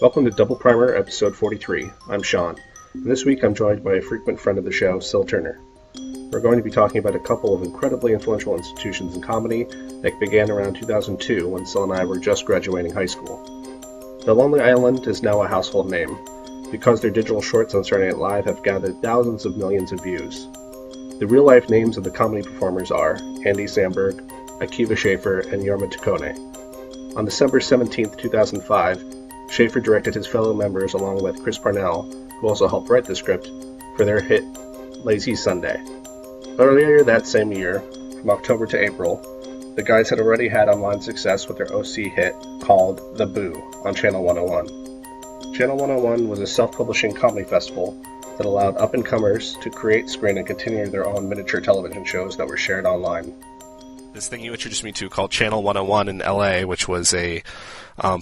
Welcome to Double Primer, episode 43. I'm Sean, and this week I'm joined by a frequent friend of the show, Syl Turner. We're going to be talking about a couple of incredibly influential institutions in comedy that began around 2002 when Syl and I were just graduating high school. The Lonely Island is now a household name, because their digital shorts on Saturday Night Live have gathered thousands of millions of views. The real-life names of the comedy performers are Andy Samberg, Akiva Schaffer, and Jorma Taccone. On December 17, 2005, Schaeffer directed his fellow members along with Chris Parnell, who also helped write the script, for their hit Lazy Sunday. Earlier that same year, from October to April, the guys had already had online success with their OC hit called The Boo on Channel 101. Channel 101 was a self-publishing comedy festival that allowed up-and-comers to create, screen, and continue their own miniature television shows that were shared online. This thing you introduced me to called Channel 101 in LA, which was a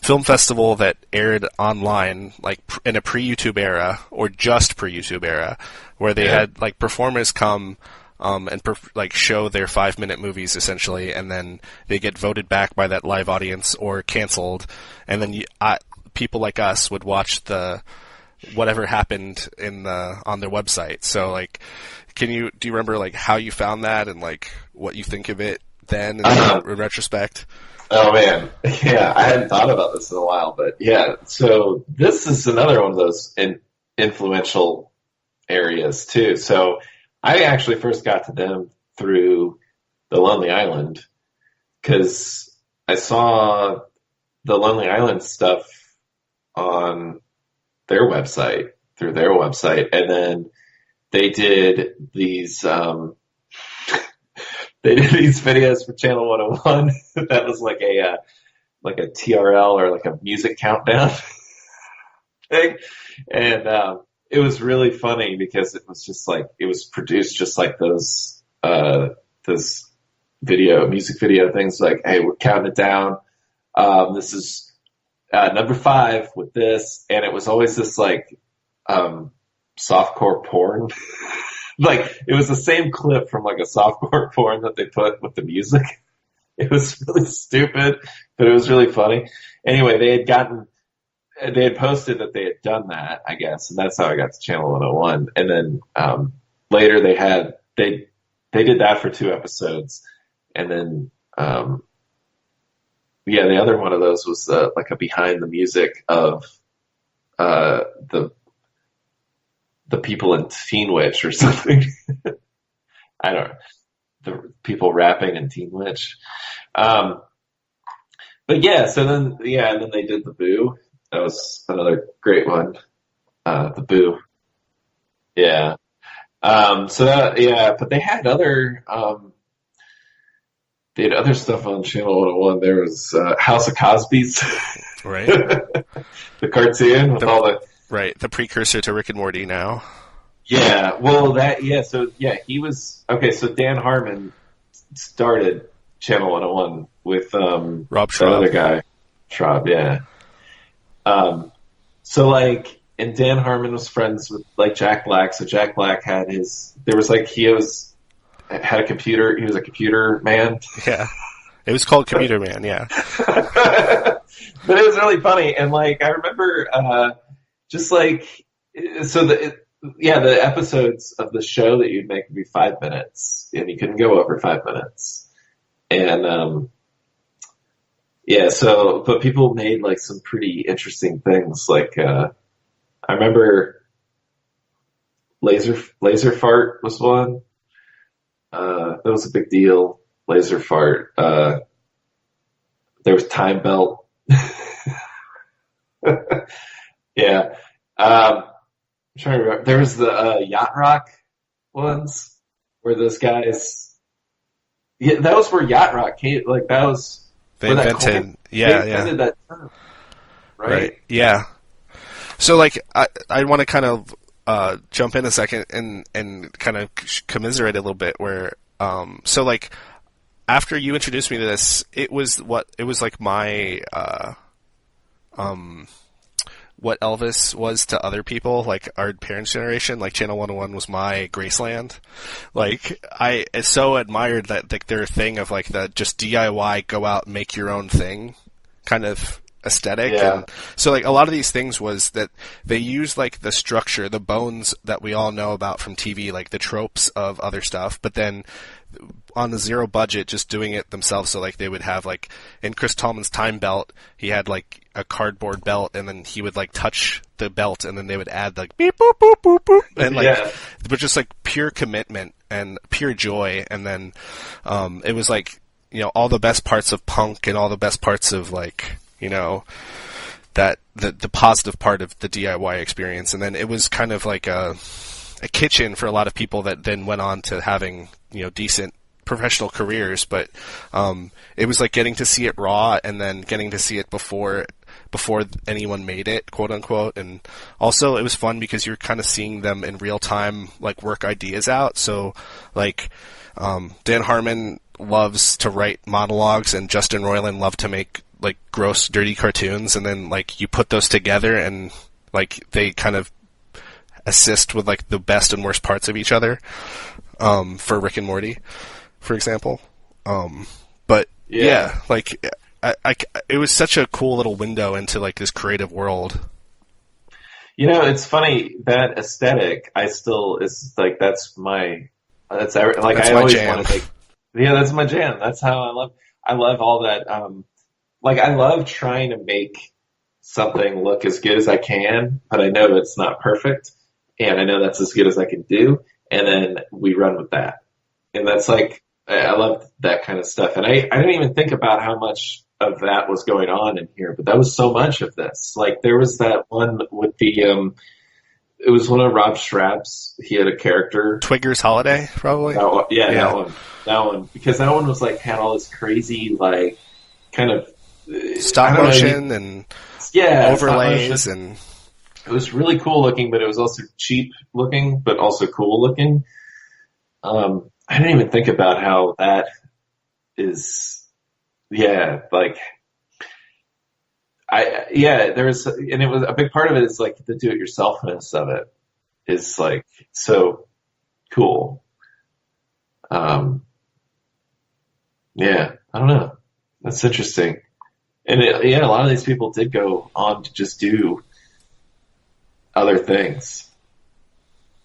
film festival that aired online, like in a pre-YouTube era, or just pre-YouTube era, where they had like performers come and show their 5-minute movies essentially, and then they get voted back by that live audience or canceled, and then people like us would watch the whatever happened on their website. So like, do you remember like how you found that and like what you think of it then in retrospect? Oh man, yeah, I hadn't thought about this in a while, but yeah, so this is another one of those influential areas too. So I actually first got to them through The Lonely Island, because I saw The Lonely Island stuff on their website, through their website, and then they did these videos for Channel 101 that was like a TRL or like a music countdown thing, and it was really funny because it was just like, it was produced just like those music video things, like, hey, we're counting it down, this is number 5 with this, and it was always this like softcore porn. Like, it was the same clip from like a softcore porn that they put with the music. It was really stupid, but it was really funny. Anyway, they had posted that they had done that, I guess, and that's how I got to Channel 101. And then later they did that for 2 episodes, and then the other one of those was like a behind the music of the people in Teen Witch or something. I don't know. The people rapping in Teen Witch. But yeah, so then, and then they did The Boo. That was another great one. The Boo. Yeah. But they had other stuff on Channel 101. There was House of Cosby's. Right. The cartoon with all the... Right, the precursor to Rick and Morty now. Yeah, well, he was... Okay, so Dan Harmon started Channel 101 with Rob Schraub. The other guy. Schraub, yeah. So, like, and Dan Harmon was friends with, like, Jack Black, so Jack Black had he was a computer man. Yeah, it was called Computer Man, yeah. But it was really funny, and, like, I remember... just like, so the episodes of the show that you'd make would be 5 minutes, and you couldn't go over 5 minutes. And, but people made like some pretty interesting things. Like, I remember laser fart was one. That was a big deal. Laser fart. There was time belt. Yeah. I'm trying to remember. There was the Yacht Rock ones where those guys... Yeah, that was where Yacht Rock came. Like, that was... They invented... They invented that term. Right? Yeah. So, like, I want to kind of jump in a second and kind of commiserate a little bit where... So, like, after you introduced me to this, it was like my... what Elvis was to other people, like our parents' generation, like Channel 101 was my Graceland. Like, I so admired that, like, their thing of like the just DIY, go out and make your own thing kind of aesthetic. Yeah. And so like a lot of these things was that they used like the structure, the bones that we all know about from TV, like the tropes of other stuff, but then on a zero budget, just doing it themselves. So like they would have like in Chris Tallman's time belt, he had like a cardboard belt, and then he would like touch the belt, and then they would add like beep boop boop boop boop, and like, but just like pure commitment and pure joy. And then it was like, you know, all the best parts of punk and all the best parts of like, you know, that the positive part of the DIY experience. And then it was kind of like a kitchen for a lot of people that then went on to having, you know, decent professional careers. But it was like getting to see it raw, and then getting to see it before anyone made it, quote unquote. And also it was fun because you're kind of seeing them in real time, like work ideas out. So like Dan Harmon loves to write monologues, and Justin Roiland loved to make like gross, dirty cartoons, and then like you put those together, and like they kind of assist with like the best and worst parts of each other. For Rick and Morty, for example. But yeah, like it was such a cool little window into like this creative world. You know, it's funny, that aesthetic, I still, is like, that's like, that's I my always jam. want to make, yeah, that's my jam. That's how I love all that. Like, I love trying to make something look as good as I can, but I know it's not perfect, and I know that's as good as I can do, and then we run with that. And that's like, I love that kind of stuff. And I didn't even think about how much of that was going on in here, but that was so much of this. Like, there was that one with the, it was one of Rob Schrap's, he had a character. Twigger's Holiday, probably? That one. That one. Because that one was like, had all this crazy, like, kind of stop motion and overlays, and it was really cool looking, but it was also cheap looking, but also cool looking. I didn't even think about how that is, like, there was, and it was a big part of it is like the do-it-yourselfness of it is like so cool. I don't know. That's interesting. And a lot of these people did go on to just do other things.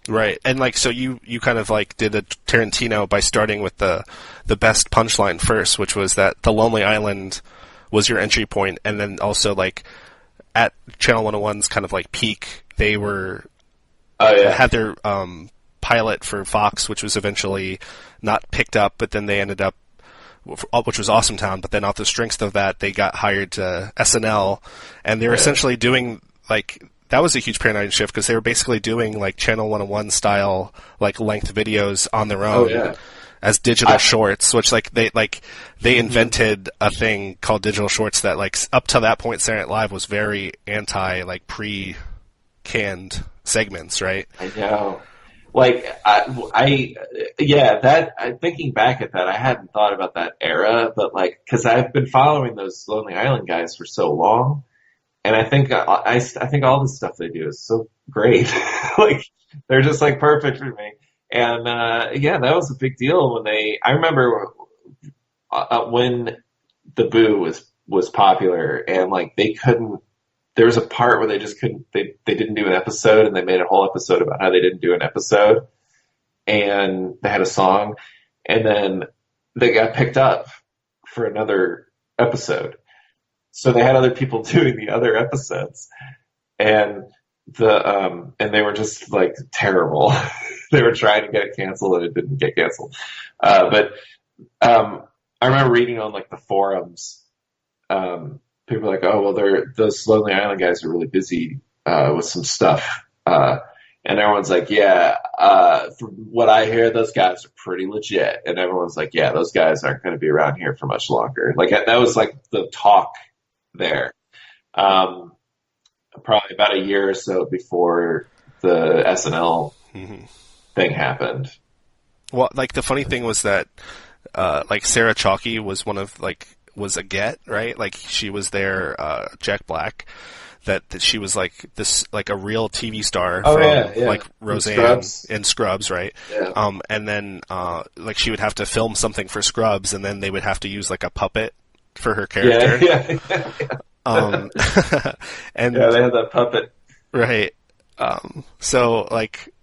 Right. And like, so you kind of like did a Tarantino by starting with the best punchline first, which was that The Lonely Island was your entry point. And then also like at Channel 101's kind of like peak, they were, had their, pilot for Fox, which was eventually not picked up, but then they ended up, which was Awesome Town, but then off the strength of that, they got hired to SNL, and they were essentially doing, like, that was a huge paradigm shift, because they were basically doing, like, Channel 101 style, like, length videos on their own as digital shorts, which, like, they invented a thing called digital shorts that, like, up to that point, Saturday Night Live was very anti, like, pre-canned segments, right? I know. Like, thinking back at that, I hadn't thought about that era, but like, cause I've been following those Lonely Island guys for so long, and I think all the stuff they do is so great. Like, they're just like perfect for me. And, that was a big deal I remember, when the Boo was popular, and like, there was a part where they just couldn't, they didn't do an episode, and they made a whole episode about how they didn't do an episode, and they had a song, and then they got picked up for another episode. So they had other people doing the other episodes, and they were just like terrible. They were trying to get it canceled, and it didn't get canceled. But I remember reading on like the forums, people are like, oh, well, those Lonely Island guys are really busy with some stuff. And everyone's like, from what I hear, those guys are pretty legit. And everyone's like, yeah, those guys aren't going to be around here for much longer. Like, that was like the talk there. Probably about a year or so before the SNL thing happened. Well, like, the funny thing was that, like, Sarah Chalke was was a get, right? Like, she was there, Jack Black, that she was like this, like a real TV star like Roseanne in Scrubs, right? Yeah. And then, like, she would have to film something for Scrubs, and then they would have to use like a puppet for her character. Yeah. And yeah, they had that puppet. right. So like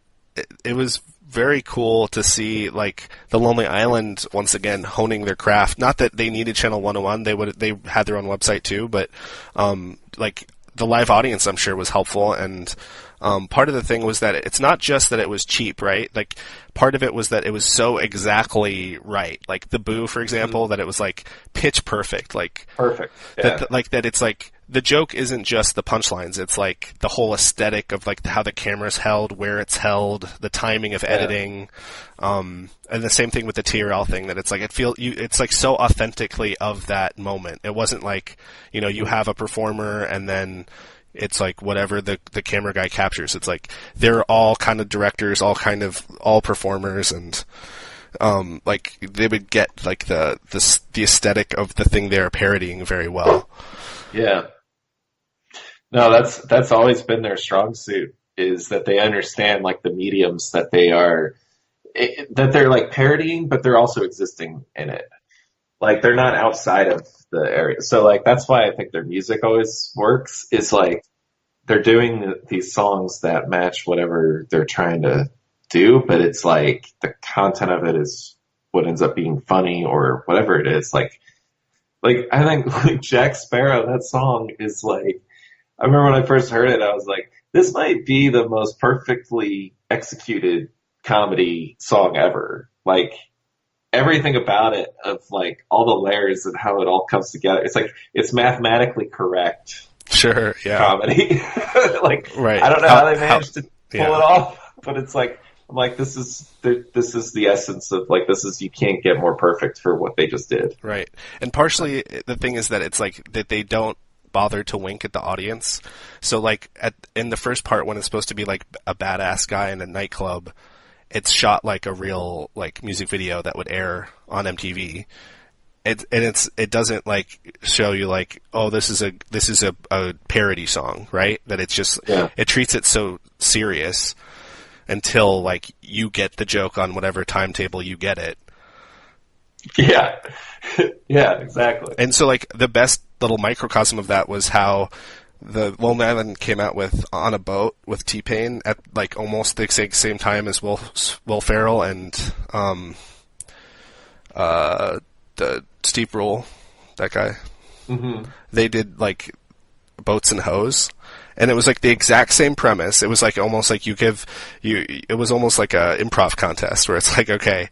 it was very cool to see like the Lonely Island once again honing their craft. Not that they needed Channel 101, they had their own website too, but like the live audience I'm sure was helpful, and part of the thing was that it's not just that it was cheap, right? Like part of it was that it was so exactly right. Like the boo, for example, that it was like pitch perfect, like perfect. Yeah. that it's like the joke isn't just the punchlines. It's like the whole aesthetic of like how the camera's held, where it's held, the timing of editing, and the same thing with the TRL thing. That it's like it's like so authentically of that moment. It wasn't like you have a performer and then it's like whatever the camera guy captures. It's like they're all kind of directors, all performers, and like they would get like the aesthetic of the thing they're parodying very well. Yeah. No, that's always been their strong suit, is that they understand like the mediums that they're like parodying, but they're also existing in it. Like they're not outside of the area. So like that's why I think their music always works, is like they're doing these songs that match whatever they're trying to do, but it's like the content of it is what ends up being funny or whatever it is. Like I think like Jack Sparrow, that song is like, I remember when I first heard it, I was like, this might be the most perfectly executed comedy song ever. Like everything about it, of like all the layers and how it all comes together. It's like, it's mathematically correct. Sure. Yeah. Comedy. Like, right. I don't know how they managed to pull it off, but it's like, I'm like, this is the essence of like, you can't get more perfect for what they just did. Right. And partially the thing is that it's like that they don't bother to wink at the audience. So like in the first part, when it's supposed to be like a badass guy in a nightclub, it's shot like a real like music video that would air on MTV. It doesn't like show you like, oh, this is a parody song, right? That it's just It treats it so serious until like you get the joke on whatever timetable you get it. Yeah. Yeah, exactly. And so like the best little microcosm of that was how the Lonely Island came out with On a Boat with T-Pain at like almost the same time as Will Ferrell and the Steve Rule, that guy. Mm-hmm. They did like Boats and Hoes, and it was like the exact same premise. It was like almost like it was almost like a improv contest where it's like, okay,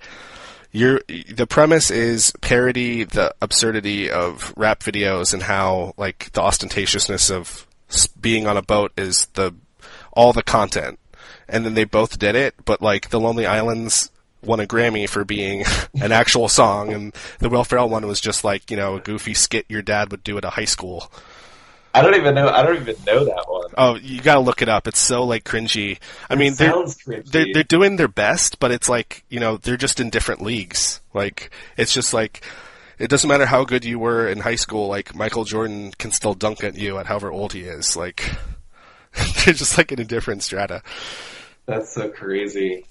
the premise is parody the absurdity of rap videos and how like the ostentatiousness of being on a boat is all the content. And then they both did it, but like the Lonely Islands won a Grammy for being an actual song, and the Will Ferrell one was just like, a goofy skit your dad would do at a high school. I don't even know that one. Oh, you gotta look it up. It's so like cringy. I mean, they're doing their best, but it's like, they're just in different leagues. Like, it's just like, it doesn't matter how good you were in high school, like Michael Jordan can still dunk at you at however old he is. Like, they're just like in a different strata. That's so crazy.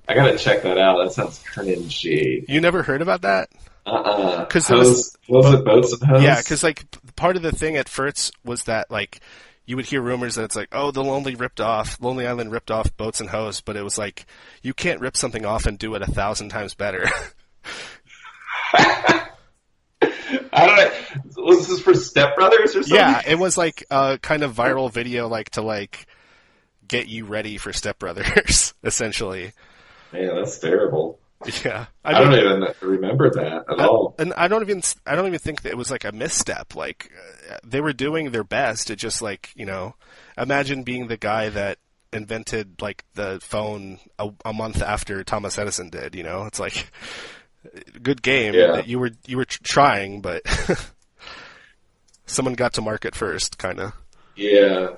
I gotta check that out. That sounds cringy. You never heard about that? Because was it Boats and Hoes? Yeah, because like part of the thing at first was that like you would hear rumors that it's like, oh, the Lonely Island ripped off Boats and Hoes, but it was like, you can't rip something off and do it 1,000 times better. I don't know. Was this for Step Brothers or something? Yeah, it was like a kind of viral video, like to like get you ready for Step Brothers, essentially. Man, that's terrible. Yeah, I don't even remember that at all. And I don't even think that it was like a misstep. Like they were doing their best. It just like, imagine being the guy that invented like the phone a month after Thomas Edison did. It's like, good game that you were trying, but someone got to market first, kind of. Yeah,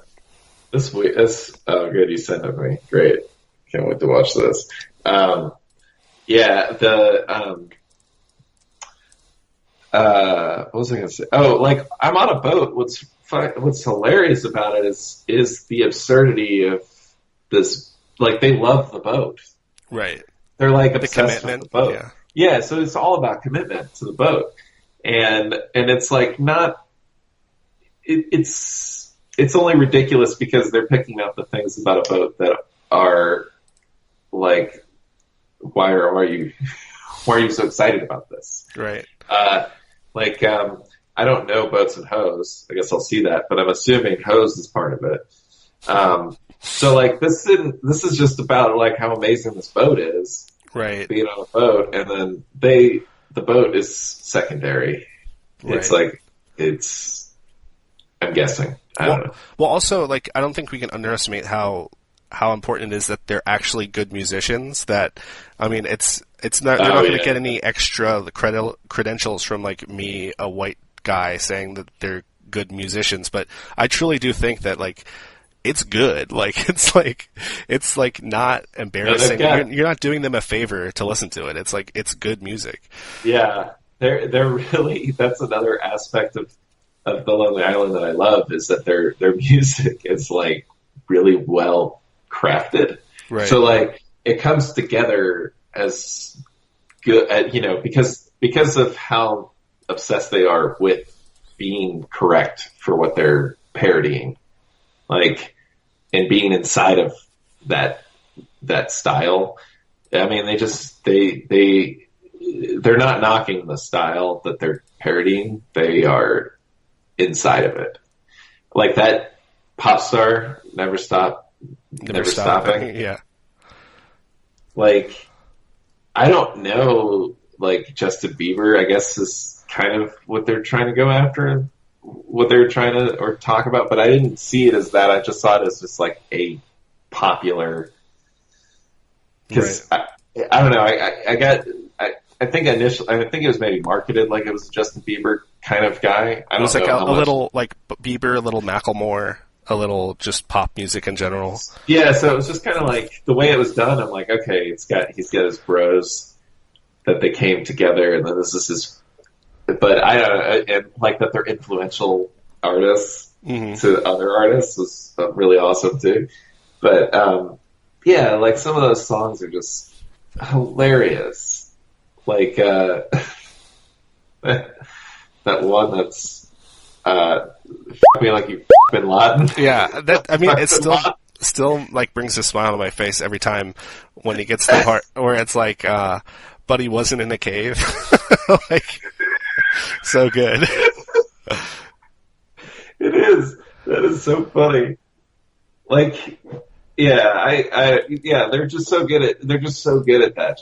this week. Good. You sent it to me. Great. Can't wait to watch this. What was I going to say? Oh, like, I'm on a boat. What's hilarious about it is the absurdity of this. Like, they love the boat. Right. They're like obsessed with the boat. Yeah, so it's all about commitment to the boat. And it's like it's only ridiculous because they're picking up the things about a boat that are like, why are you so excited about this? Right. I don't know Boats and Hose. I guess I'll see that, but I'm assuming Hose is part of it. So like this is just about like how amazing this boat is. Right. Being on a boat, and then the boat is secondary. Right. I'm guessing. I don't know. Well, also, like, I don't think we can underestimate how important it is that they're actually good musicians. That, I mean, it's not, you're not going to get any extra credentials from like me, a white guy, saying that they're good musicians. But I truly do think that like it's good. Like it's like not embarrassing. You're not doing them a favor to listen to it. It's like it's good music. Yeah, they're really. That's another aspect of the Lonely Island that I love, is that their music is like really well crafted. Right. So like it comes together as good, because of how obsessed they are with being correct for what they're parodying, like, and being inside of that style. I mean, they're not knocking the style that they're parodying. They are inside of it. Like that pop star, Never Stopping. Yeah. Like, I don't know, like Justin Bieber, I guess, is kind of what they're trying to go after, what they're trying to, or talk about, but I didn't see it as that. I just saw it as just like a popular, because I don't know, I think it was maybe marketed like it was a Justin Bieber kind of guy. It was like a little like Bieber, a little Macklemore, a little just pop music in general. Yeah, so it was just kind of like the way it was done. I'm like, okay, he's got his bros that they came together, and then this is his. But I don't know, and like that they're influential artists to other artists was really awesome too. But yeah, like some of those songs are just hilarious. Like that one that's me like you Bin Laden. Yeah, it still like brings a smile to my face every time when he gets to the part where it's like, but he wasn't in a cave. Like, so good. It is. That is so funny. Like, yeah, they're just so good at that.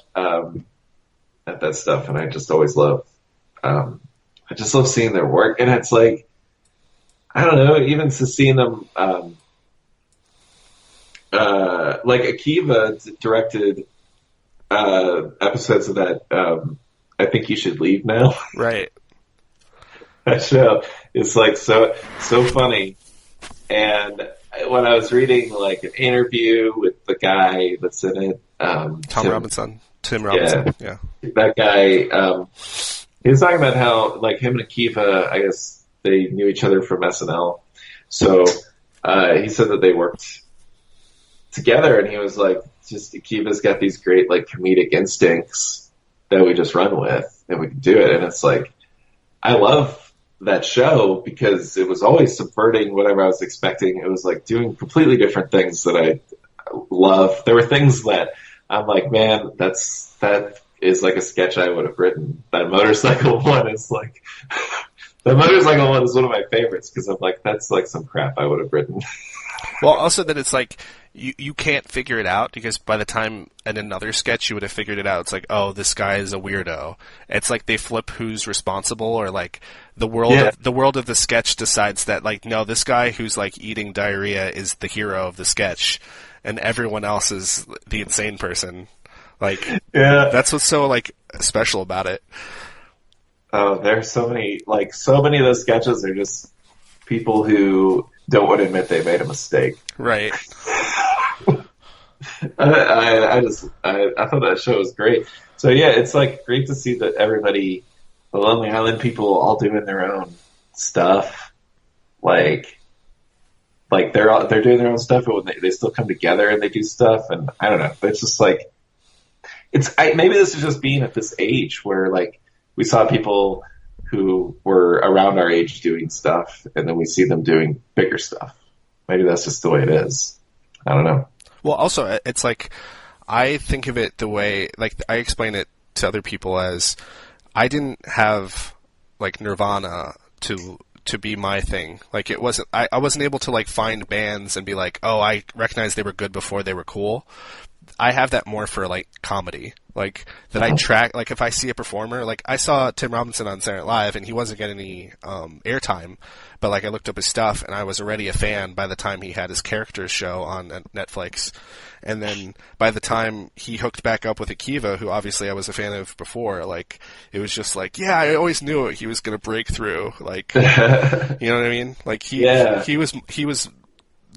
At that stuff, and I just always love. I just love seeing their work, and it's like, I don't know, even to seeing them, like Akiva directed episodes of that. I Think You Should Leave Now. Right. That show is like so funny, and when I was reading like an interview with the guy that's in it, Tim Robinson, yeah. That guy, he was talking about how, like, him and Akiva, I guess they knew each other from SNL. So, he said that they worked together, and he was like, just Akiva's got these great, like, comedic instincts that we just run with, and we can do it. And it's like, I love that show because it was always subverting whatever I was expecting. It was like doing completely different things that I love. There were things that I'm like, man, that is like a sketch I would have written. That motorcycle one is like, the motorcycle one is one of my favorites because I'm like, that's like some crap I would have written. Well, also that it's like, you can't figure it out because by the time in another sketch you would have figured it out. It's like, oh, this guy is a weirdo. It's like they flip who's responsible, or like the world of the sketch decides that, like, no, this guy who's like eating diarrhea is the hero of the sketch, and everyone else is the insane person. Like, yeah, that's what's so like special about it. Oh, there's so many of those sketches are just people who don't want to admit they made a mistake. Right. I thought that show was great. So yeah, it's like great to see that everybody, the Lonely Island people, all doing their own stuff. Like they're doing their own stuff, but when they still come together and they do stuff, and I don't know. It's just like maybe this is just being at this age where like we saw people who were around our age doing stuff, and then we see them doing bigger stuff. Maybe that's just the way it is. I don't know. Well, also, it's like, I think of it the way, like, I explain it to other people as, I didn't have, like, Nirvana to be my thing. Like, it wasn't, I wasn't able to, like, find bands and be like, oh, I recognize they were good before they were cool. I have that more for, like, comedy. Like, that I track, like, if I see a performer, like, I saw Tim Robinson on Saturday Night Live, and he wasn't getting any airtime, but, like, I looked up his stuff, and I was already a fan by the time he had his Characters show on Netflix. And then, by the time he hooked back up with Akiva, who obviously I was a fan of before, like, it was just like, yeah, I always knew he was gonna break through, like, you know what I mean? Like, he was,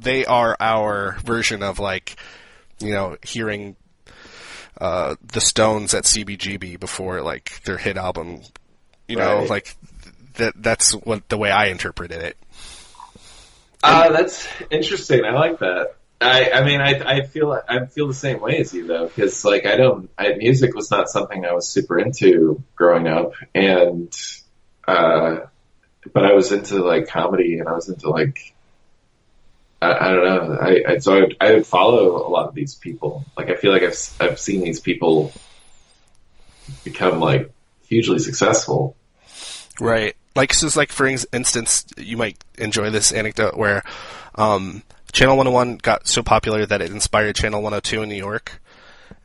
they are our version of, like, you know, hearing the Stones at CBGB before, like, their hit album, you know, like, that's what the way I interpreted it. That's interesting. I like that. I mean, I feel the same way as you, though, because, like, music was not something I was super into growing up, and but I was into, like, comedy, and I was into, like, I don't know. I would follow a lot of these people. Like, I feel like I've seen these people become, like, hugely successful. Right. Like, so it's like, for instance, you might enjoy this anecdote where Channel 101 got so popular that it inspired Channel 102 in New York.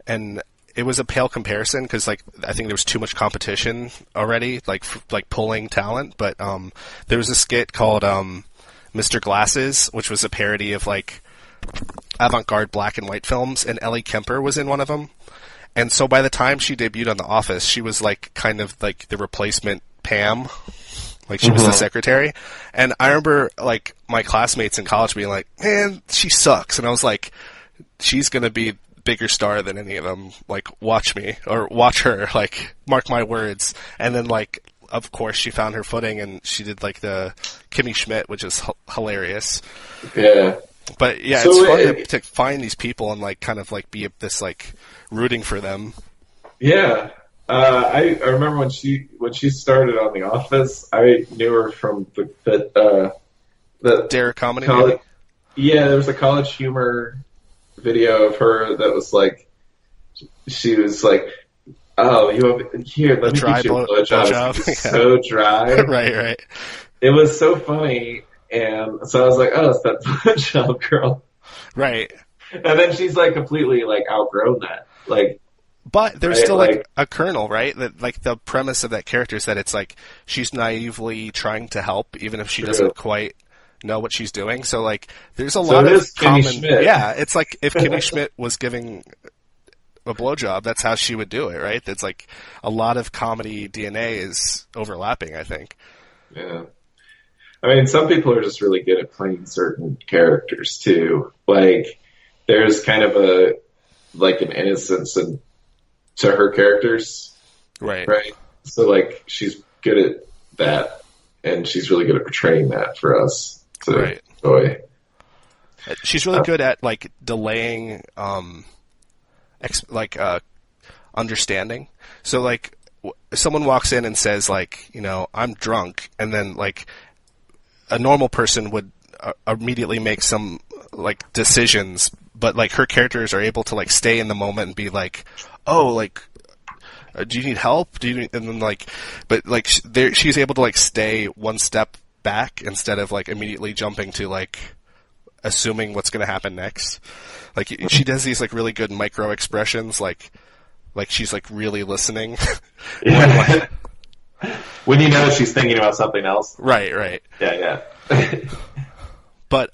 And it was a pale comparison because, like, I think there was too much competition already, like pulling talent. But there was a skit called Mr. Glasses, which was a parody of, like, avant-garde black and white films, and Ellie Kemper was in one of them. And so by the time she debuted on The Office, she was, like, kind of like the replacement Pam. Like, she was the secretary. And I remember, like, my classmates in college being like, man, she sucks. And I was like, she's going to be a bigger star than any of them. Like, watch me, or watch her, like, mark my words. And then, like, of course, she found her footing, and she did, like, the Kimmy Schmidt, which is hilarious. Yeah. But, yeah, so it's fun to find these people and, like, kind of, like, be this, like, rooting for them. Yeah. I remember when she started on The Office, I knew her from the Derek comedy. Yeah, there was a College Humor video of her that was like, she was like, oh, you have here, let me get you a blowjob. It's so dry. Right. It was so funny, and so I was like, oh, it's that blowjob girl. Right. And then she's like completely like outgrown that. Like, but there's still like a kernel, right? That, like, the premise of that character is that it's like she's naively trying to help, even if she doesn't quite know what she's doing. So, like, there's a lot of common. Schmidt. Yeah, it's like if Kimmy Schmidt was giving a blowjob, that's how she would do it, right? It's like a lot of comedy DNA is overlapping, I think. Yeah. I mean, some people are just really good at playing certain characters too. Like, there's kind of an innocence to her characters. Right. So, like, she's good at that, and she's really good at portraying that for us to enjoy. She's really good at, like, delaying, understanding. So, like, someone walks in and says, like, you know, I'm drunk, and then, like, a normal person would immediately make some, like, decisions, but, like, her characters are able to, like, stay in the moment and be like, oh, like, do you need help? And then, like, but, like, she's able to, like, stay one step back instead of, like, immediately jumping to, like, assuming what's going to happen next. Like, she does these, like, really good micro expressions, like she's, like, really listening. Yeah. When you know she's thinking about something else. Right. Yeah. But,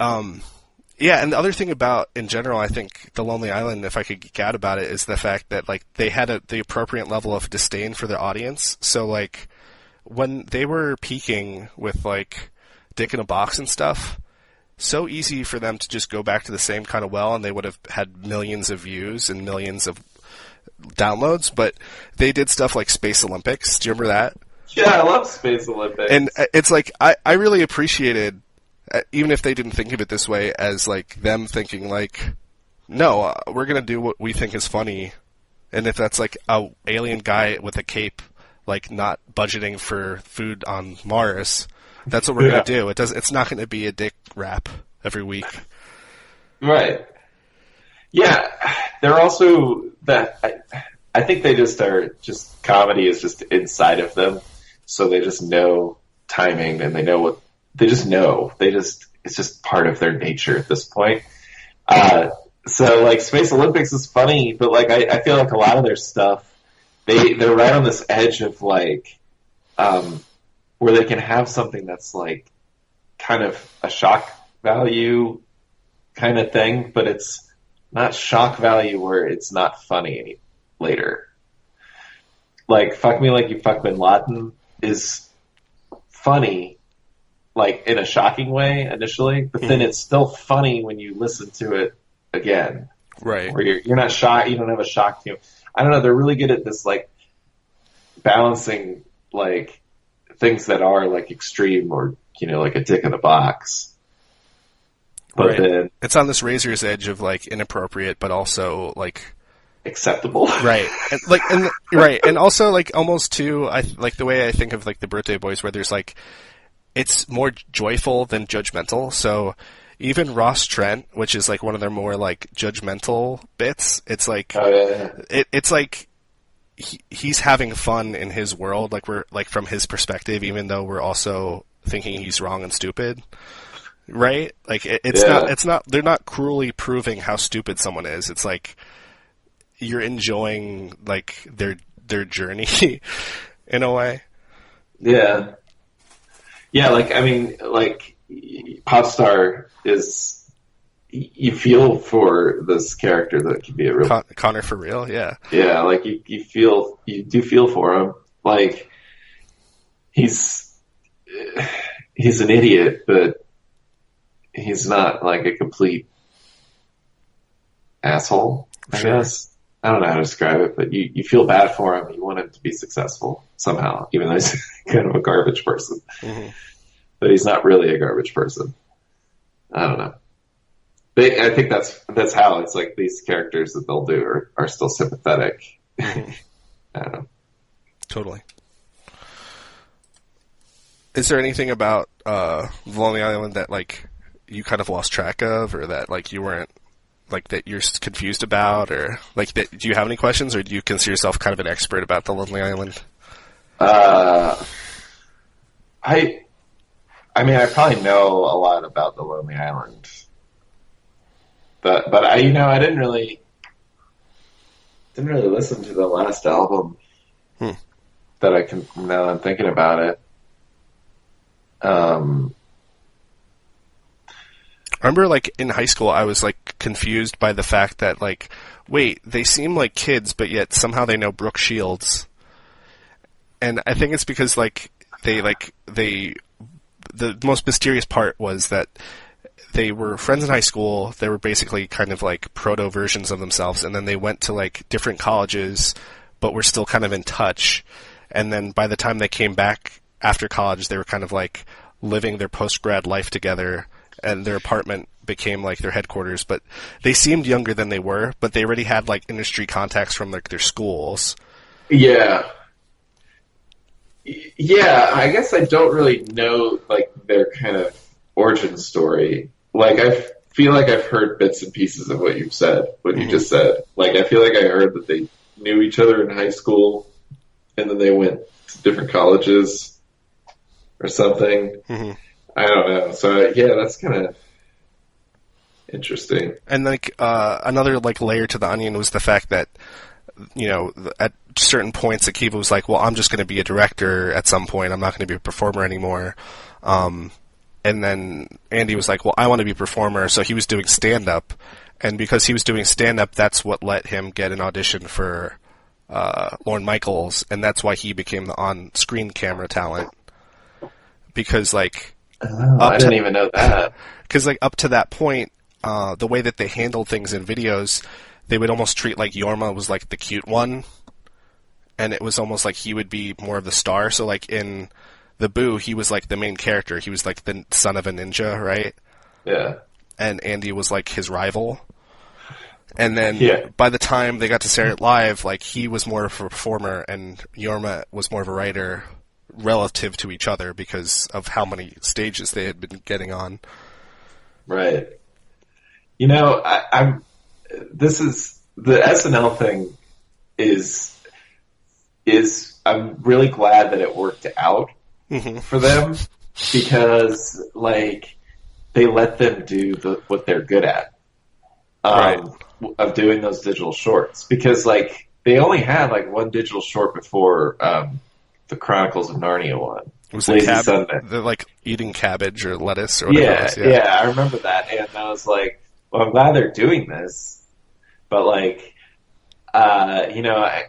yeah, and the other thing about, in general, I think The Lonely Island, if I could geek out about it, is the fact that, like, they had the appropriate level of disdain for their audience. So, like, when they were peaking with, like, Dick in a Box and stuff, so easy for them to just go back to the same kind of well, and they would have had millions of views and millions of downloads. But they did stuff like Space Olympics. Do you remember that? Yeah, I love Space Olympics. And it's like, I really appreciated, even if they didn't think of it this way, as, like, them thinking, like, no, we're going to do what we think is funny. And if that's, like, a alien guy with a cape like not budgeting for food on Mars. That's what we're going to do. It's not going to be a dick rap every week. Right. Yeah. They're also that I think they just are just comedy is just inside of them. So they just know timing and they know what they just know. It's just part of their nature at this point. So like Space Olympics is funny, but like I feel like a lot of their stuff they're right on this edge of like where they can have something that's like kind of a shock value kind of thing, but it's not shock value where it's not funny later. Like Fuck Me Like You Fuck Bin Laden is funny like in a shocking way initially, but then it's still funny when you listen to it again. Right. Where you're not shocked, you don't have a shock to you. I don't know, they're really good at this like balancing like things that are like extreme or, you know, like a dick in a box. But then it's on this razor's edge of like inappropriate but also like acceptable. Right. And and also like almost too I like the way I think of like the Birthday Boys where there's like it's more joyful than judgmental. So even Ross Trent, which is like one of their more like judgmental bits, it's like it's like he's having fun in his world, like we're like from his perspective, even though we're also thinking he's wrong and stupid, right? Like it's not they're not cruelly proving how stupid someone is. It's like you're enjoying like their journey in a way. Yeah. Yeah, like I mean, like Popstar is you feel for this character that could be a real Connor for real, yeah. Yeah, like you do feel for him. Like he's an idiot, but he's not like a complete asshole, I guess. I don't know how to describe it, but you feel bad for him. You want him to be successful somehow, even though he's kind of a garbage person. Mm-hmm. But he's not really a garbage person. I don't know. I think that's how it's like these characters that they'll do are still sympathetic. Mm-hmm. I don't know. Totally. Is there anything about Lonely Island that like you kind of lost track of, or that like you weren't like that you're confused about, or like that? Do you have any questions, or do you consider yourself kind of an expert about the Lonely Island? I mean, I probably know a lot about the Lonely Island, but I didn't really listen to the last album that I can. Now I'm thinking about it. I remember, like, in high school, I was, like, confused by the fact that, like, wait, they seem like kids, but yet somehow they know Brooke Shields. And I think it's because, like, the most mysterious part was that they were friends in high school, they were basically kind of, like, proto-versions of themselves, and then they went to, like, different colleges, but were still kind of in touch. And then by the time they came back after college, they were kind of, like, living their post-grad life together, and their apartment became like their headquarters, but they seemed younger than they were, but they already had like industry contacts from like their schools. Yeah. Yeah, I guess I don't really know like their kind of origin story. Like I feel like I've heard bits and pieces of what you've said, what you just said. Like I feel like I heard that they knew each other in high school and then they went to different colleges or something. Mm-hmm. I don't know. So yeah, that's kind of interesting. And like another like layer to the onion was the fact that at certain points Akiva was like, "Well, I'm just going to be a director at some point. I'm not going to be a performer anymore." And then Andy was like, "Well, I want to be a performer." So he was doing stand up, and because he was doing stand up, that's what let him get an audition for Lorne Michaels, and that's why he became the on-screen camera talent. Because like. I didn't even know that. Because like up to that point, the way that they handled things in videos, they would almost treat like Jorma was like the cute one, and it was almost like he would be more of the star. So like in the Boo, he was like the main character. He was like the son of a ninja, right? Yeah. And Andy was like his rival. And then by the time they got to Saturday Night Live, like, he was more of a performer and Jorma was more of a writer relative to each other because of how many stages they had been getting on. Right. You know, this is the SNL thing is I'm really glad that it worked out for them because, like, they let them do what they're good at. Of doing those digital shorts, because, like, they only had, like, one digital short before the Chronicles of Narnia one. It was they're, like, eating cabbage or lettuce or whatever it was. Yeah, I remember that, and I was like, well, I'm glad they're doing this, but, like, you know, I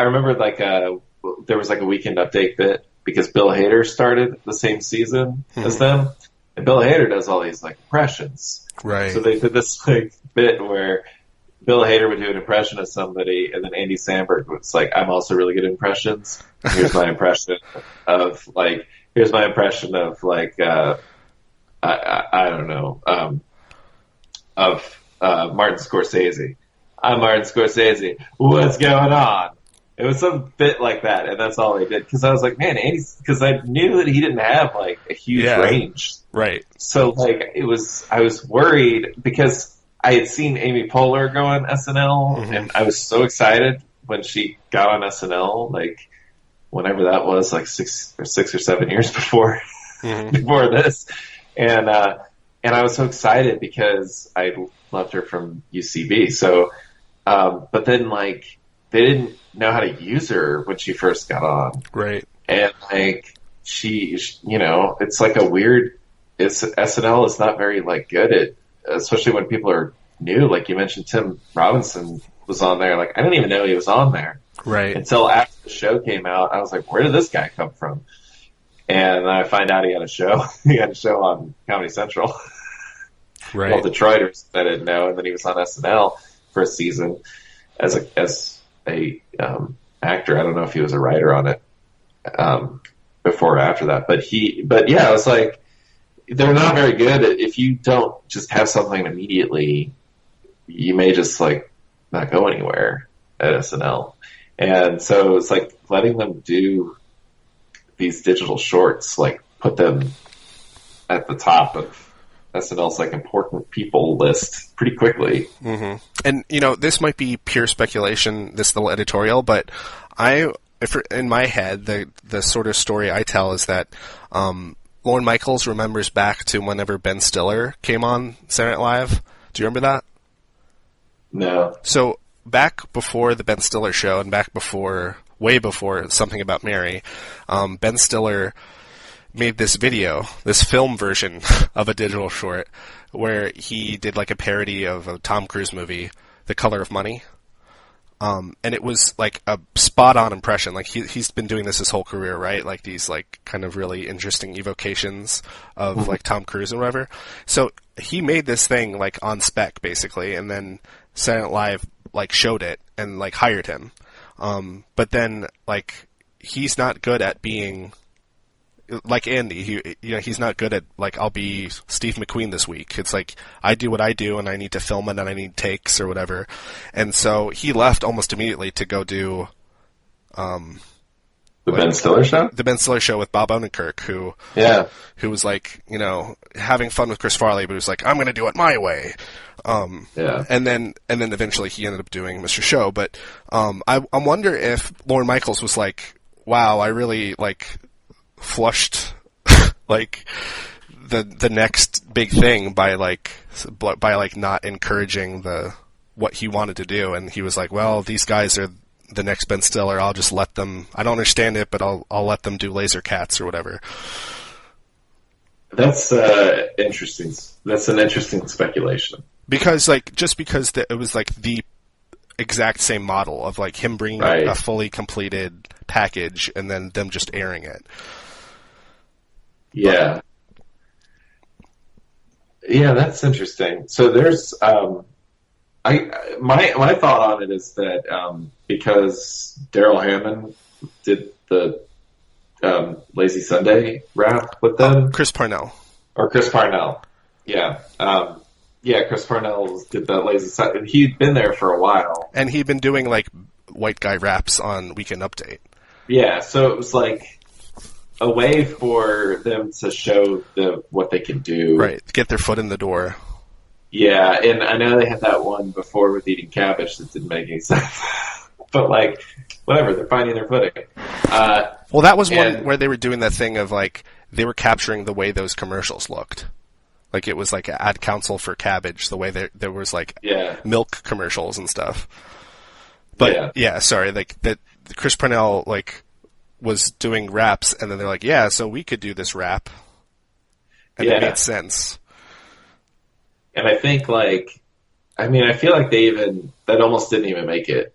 remember, like, there was, like, a Weekend Update bit because Bill Hader started the same season as them, and Bill Hader does all these, like, impressions. Right. So they did this, like, bit where Bill Hader would do an impression of somebody, and then Andy Samberg was like, I'm also really good at impressions. Here's my impression of, like, I don't know, of Martin Scorsese. I'm Martin Scorsese. What's going on? It was some bit like that, and that's all they did. Because I was like, man, because I knew that he didn't have, like, a huge range. Right. So, like, I was worried because I had seen Amy Poehler go on SNL, and I was so excited when she got on SNL, like, whenever that was, like 6 or 7 years before before this. And I was so excited because I loved her from UCB. So, but then, like, they didn't know how to use her when she first got on. Right. And, like, she you know, it's like a weird, SNL is not very, like, good at, especially when people are new. Like, you mentioned Tim Robinson was on there. Like, I didn't even know he was on there. Right. Until after the show came out, I was like, where did this guy come from? And then I find out he had a show. He had a show on Comedy Central. Right. Well, Detroiters, I didn't know. And then he was on SNL for a season as a actor. I don't know if he was a writer on it before or after that. But yeah, I was like, they're not very good at, if you don't just have something immediately, you may just, like, not go anywhere at SNL. And so it's like letting them do these digital shorts, like, put them at the top of SNL's, like, important people list pretty quickly. And, you know, this might be pure speculation, this little editorial, but in my head, the sort of story I tell is that Lorne Michaels remembers back to whenever Ben Stiller came on Saturday Night Live. Do you remember that? No. So back before the Ben Stiller show and way before Something About Mary, Ben Stiller made this video, this film version of a digital short, where he did, like, a parody of a Tom Cruise movie, The Color of Money. And it was, like, a spot-on impression. Like, he's been doing this his whole career, right? Like, these, like, kind of really interesting evocations of, like, Tom Cruise and whatever. So he made this thing, like, on spec, basically, and then Saturday Night Live, like, showed it and, like, hired him. But then, like, he's not good at being like Andy. He's not good at, like, I'll be Steve McQueen this week. It's like, I do what I do and I need to film it and I need takes or whatever. And so he left almost immediately to go do the Ben Stiller show? The Ben Stiller show with Bob Odenkirk, who was, like, you know, having fun with Chris Farley, but was like, I'm going to do it my way. And then eventually he ended up doing Mr. Show. But I wonder if Lorne Michaels was like, wow, I really, like, flushed like the next big thing by not encouraging what he wanted to do, and he was like, well, these guys are the next Ben Stiller, I'll just let them, I don't understand it, but I'll let them do Laser Cats or whatever. That's interesting. That's an interesting speculation. Because, like, just because it was, like, the exact same model of, like, him bringing a fully completed package and then them just airing it. Yeah. Yeah, that's interesting. So there's, my thought on it is that, because Daryl Hammond did the, Lazy Sunday rap with them. Chris Parnell. Or Chris Parnell. Yeah. Yeah, Chris Parnell did that Lazy Side. He'd been there for a while. And he'd been doing, like, white guy raps on Weekend Update. Yeah, so it was like a way for them to show what they can do. Right, get their foot in the door. Yeah, and I know they had that one before with eating cabbage that didn't make any sense. But, like, whatever, they're finding their footing. Well, that was one where they were doing that thing of, like, they were capturing the way those commercials looked. Like, it was like ad council for cabbage, the way there was, like, milk commercials and stuff. But, sorry, like, that Chris Parnell, like, was doing raps, and then they're like, yeah, so we could do this rap. And it made sense. And I think, like, I mean, I feel like that almost didn't even make it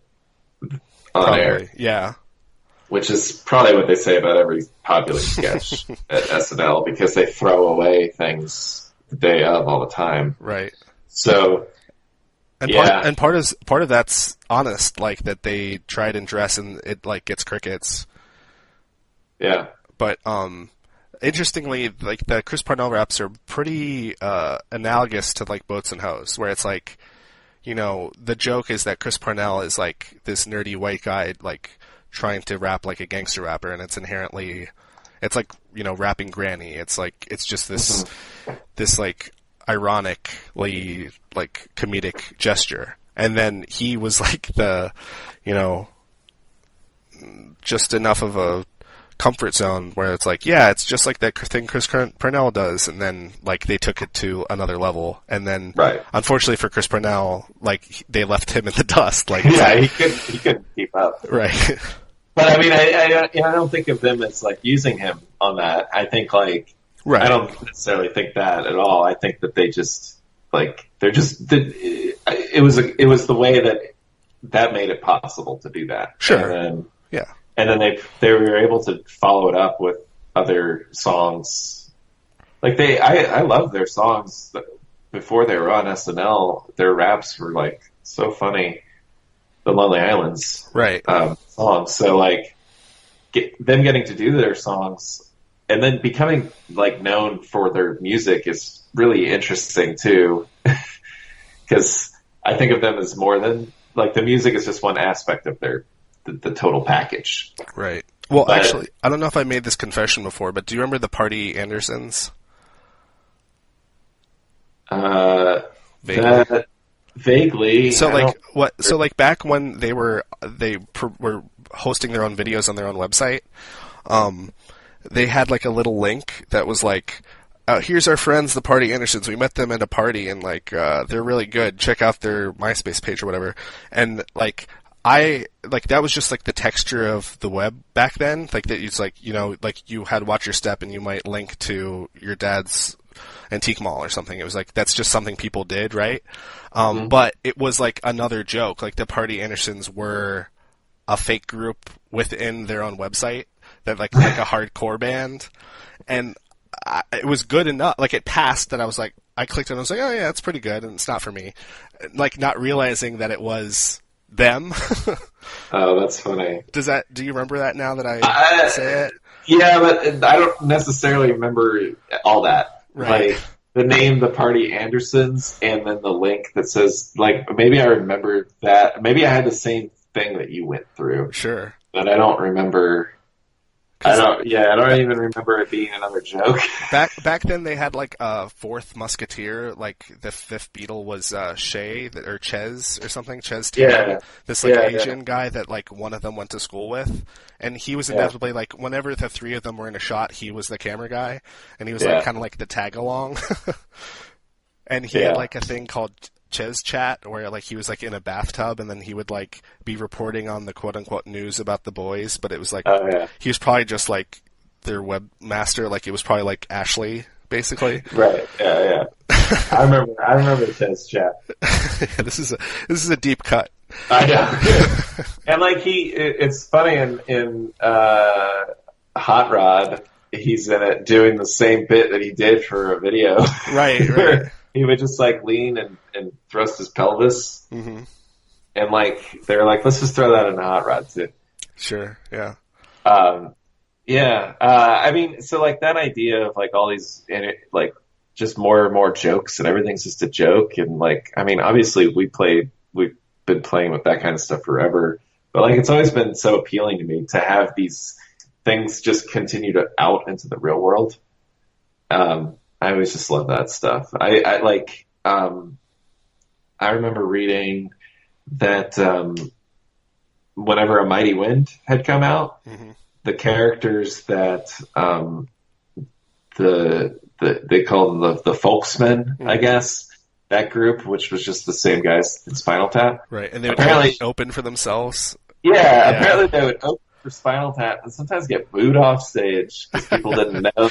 on air. Yeah. Which is probably what they say about every popular sketch at SNL, because they throw away things the day of all the time. Right. So, part of that's honest, like, that they tried and dress and it, like, gets crickets. Yeah. But, interestingly, like, the Chris Parnell raps are pretty, analogous to, like, Boats and Hoes, where it's like, you know, the joke is that Chris Parnell is, like, this nerdy white guy, like, trying to rap like a gangster rapper, and it's inherently, it's like, you know, rapping Granny. It's like, it's just this, this, like, ironically, like, comedic gesture. And then he was, like, the, you know, just enough of a comfort zone where it's like, yeah, it's just like that thing Chris Parnell does, and then, like, they took it to another level, and then, unfortunately for Chris Parnell, like, they left him in the dust. Like, he couldn't keep up. Right. But I mean, I don't think of them as, like, using him on that. I think, like, I don't necessarily think that at all. I think that they just, like, it was the way that made it possible to do that. Sure. And then they were able to follow it up with other songs. Like, I love their songs before they were on SNL. Their raps were, like, so funny. The Lonely Islands songs. So, like, them getting to do their songs and then becoming, like, known for their music is really interesting too. Because I think of them as more than, like, the music is just one aspect of the total package. Right. Well, actually, I don't know if I made this confession before, but do you remember the Party Andersons? Vaguely. So, like, So, like, back when they were hosting their own videos on their own website, they had, like, a little link that was like, here's our friends, the Party Andersons. We met them at a party, and, like, they're really good. Check out their MySpace page or whatever. And, like, that was just, like, the texture of the web back then. Like, that it's like, you know, like, you had Watch Your Step and you might link to your dad's Antique Mall or something. It was like, that's just something people did, right? But it was like another joke. Like, the Party Andersons were a fake group within their own website that, like a hardcore band. And it was good enough. Like, it passed that I was like, I clicked it and I was like, oh yeah, it's pretty good, and it's not for me. Like, not realizing that it was them. Oh, that's funny. Do you remember that now that I say it? Yeah, but I don't necessarily remember all that. Right. Like, the name, the Party Andersons, and then the link that says, like, maybe I remember that. Maybe I had the same thing that you went through. Sure. But I don't remember. I don't even remember it being another joke. Back then they had, like, a fourth musketeer, like the fifth Beatle was or Ches or something, Ches Tatum. This, like, Asian guy that, like, one of them went to school with, and he was inevitably, like, whenever the three of them were in a shot, he was the camera guy, and he was like kind of like the tag along. And he had, like, a thing called Ches Chat, where, like, he was, like, in a bathtub, and then he would, like, be reporting on the quote-unquote news about the boys, but it was, like, he was probably just, like, their webmaster, like, it was probably, like, Ashley, basically. Right, yeah. I remember Ches Chat. This is a deep cut. I know. And, like, it's funny, in Hot Rod, he's in it doing the same bit that he did for a video. Right. He would just, like, lean and thrust his pelvis. Mm-hmm. And, like, they were like, let's just throw that in a Hot Rod, too. Sure, yeah. I mean, so, like, that idea of, like, all these, like, just more and more jokes, and everything's just a joke. And like, I mean, obviously we've been playing with that kind of stuff forever, but like, it's always been so appealing to me to have these things just continue to out into the real world. I always just love that stuff. I remember reading that whenever A Mighty Wind had come out, the characters that they called them the folksmen, I guess, that group, which was just the same guys in Spinal Tap. Right, and they would apparently open for themselves. Yeah, apparently they would open for Spinal Tap and sometimes get booed off stage because people didn't know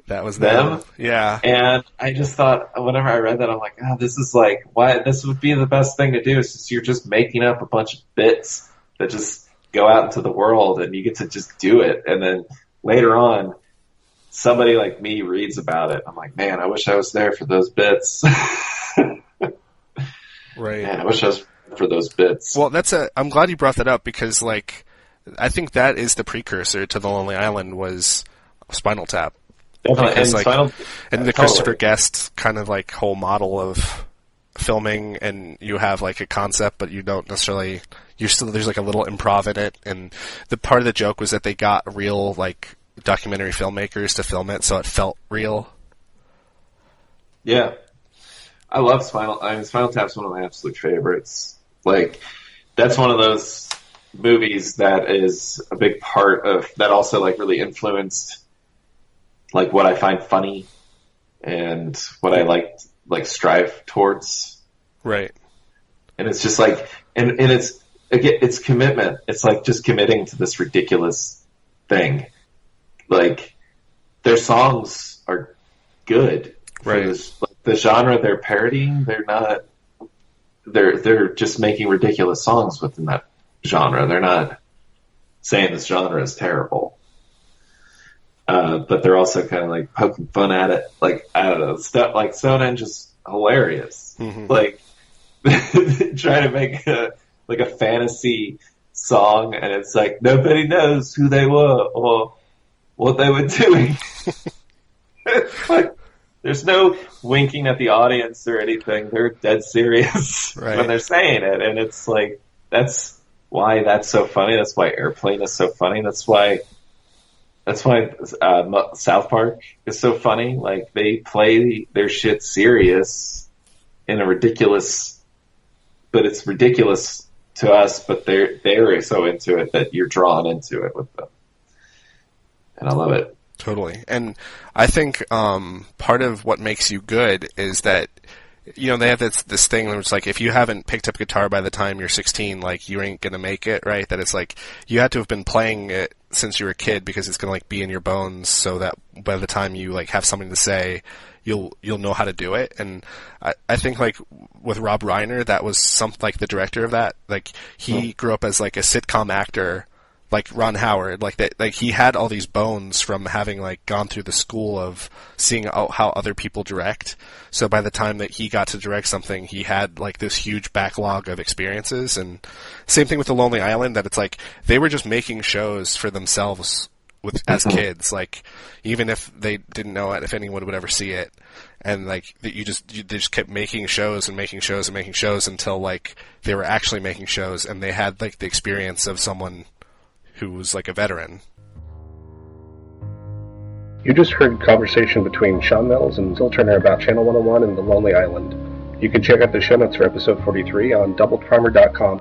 that was them. Yeah. And I just thought, whenever I read that, I'm like, this is like, why, this would be the best thing to do. Is just, you're just making up a bunch of bits that just go out into the world and you get to just do it. And then later on, somebody like me reads about it. I'm like, man, I wish I was there for those bits. Right. Man, I wish I was for those bits. Well, I'm glad you brought that up because, like, I think that is the precursor to The Lonely Island was Spinal Tap. Definitely. And the Christopher Guest kind of like whole model of filming, and you have like a concept, but you don't necessarily, there's like a little improv in it. And the part of the joke was that they got real like documentary filmmakers to film it, so it felt real. Yeah. I love Spinal Tap's one of my absolute favorites. Like, that's one of those movies that is a big part of, that also like really influenced like what I find funny and what I like strive towards. Right. And it's just like, and it's commitment. It's like just committing to this ridiculous thing. Like, their songs are good. Right. Like, the genre they're parodying, they're just making ridiculous songs within that genre. They're not saying this genre is terrible. But they're also kind of like poking fun at it. Like, I don't know, stuff like Stonehenge is hilarious. Mm-hmm. Like, try to make a fantasy song, and it's like nobody knows who they were or what they were doing. Like, there's no winking at the audience or anything. They're dead serious when they're saying it, and it's like, that's why that's so funny. That's why Airplane is so funny. That's why South Park is so funny. Like, they play their shit serious in a ridiculous, but it's ridiculous to us, but they're so into it that you're drawn into it with them. And I love it. Totally. And I think part of what makes you good is that, you know, they have this thing where it's like, if you haven't picked up guitar by the time you're 16, like, you ain't gonna make it, right? That it's like, you had to have been playing it since you were a kid because it's gonna like be in your bones, so that by the time you like have something to say, you'll know how to do it. And I think like with Rob Reiner, that was like the director of that, like, he grew up as like a sitcom actor, like Ron Howard, like that, like he had all these bones from having like gone through the school of seeing how other people direct. So by the time that he got to direct something, he had like this huge backlog of experiences. And same thing with The Lonely Island, that it's like they were just making shows for themselves as kids, like, even if they didn't know it, if anyone would ever see it. And like they just kept making shows and making shows and making shows until like they were actually making shows, and they had like the experience of someone who was like a veteran. You just heard a conversation between Sean Mills and Phil Turner about Channel 101 and The Lonely Island. You can check out the show notes for episode 43 on doubleprimer.com.